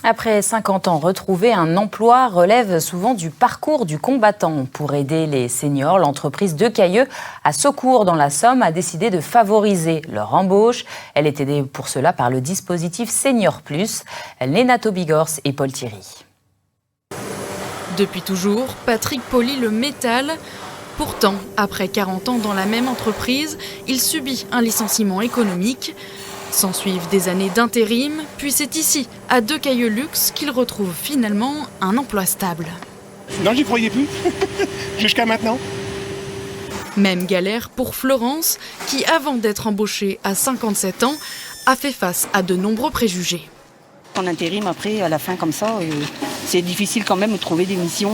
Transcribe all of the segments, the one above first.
Après 50 ans, retrouver un emploi relève souvent du parcours du combattant. Pour aider les seniors, l'entreprise de Cailleux à Secours dans la Somme a décidé de favoriser leur embauche. Elle est aidée pour cela par le dispositif Senior Plus. Lénato Bigors et Paul Thierry. Depuis toujours, Patrick polit le métal. Pourtant, après 40 ans dans la même entreprise, il subit un licenciement économique. S'ensuivent des années d'intérim, puis c'est ici, à De Cailleux Luxe, qu'il retrouve finalement un emploi stable. Non, j'y croyais plus, jusqu'à maintenant. Même galère pour Florence, qui avant d'être embauchée à 57 ans, a fait face à de nombreux préjugés. En intérim, après, à la fin comme ça, c'est difficile quand même de trouver des missions.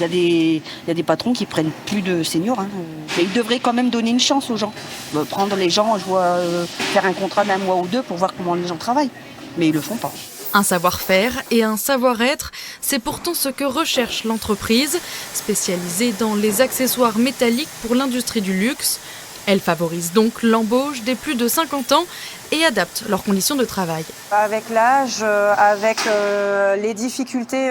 Il y a des patrons qui prennent plus de seniors. Mais ils devraient quand même donner une chance aux gens. Prendre les gens, je vois, faire un contrat d'un mois ou deux pour voir comment les gens travaillent. Mais ils le font pas. Un savoir-faire et un savoir-être, c'est pourtant ce que recherche l'entreprise, spécialisée dans les accessoires métalliques pour l'industrie du luxe. Elle favorise donc l'embauche des plus de 50 ans et adapte leurs conditions de travail. Avec l'âge, avec les difficultés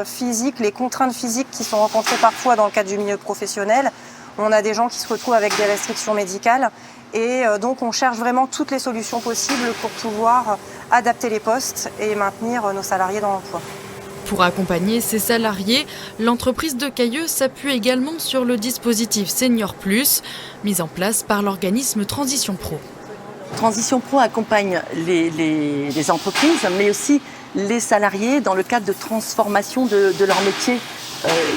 physiques, les contraintes physiques qui sont rencontrées parfois dans le cadre du milieu professionnel, on a des gens qui se retrouvent avec des restrictions médicales et donc on cherche vraiment toutes les solutions possibles pour pouvoir adapter les postes et maintenir nos salariés dans l'emploi. Pour accompagner ses salariés, l'entreprise de Cailleux s'appuie également sur le dispositif Senior Plus, mis en place par l'organisme Transition Pro. Transition Pro accompagne les entreprises, mais aussi les salariés dans le cadre de transformation de leur métier.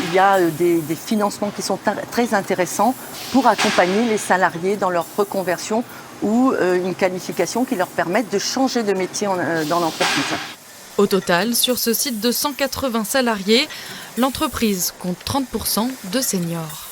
Il y a des financements qui sont très intéressants pour accompagner les salariés dans leur reconversion ou une qualification qui leur permette de changer de métier dans l'entreprise. Au total, sur ce site de 180 salariés, l'entreprise compte 30% de seniors.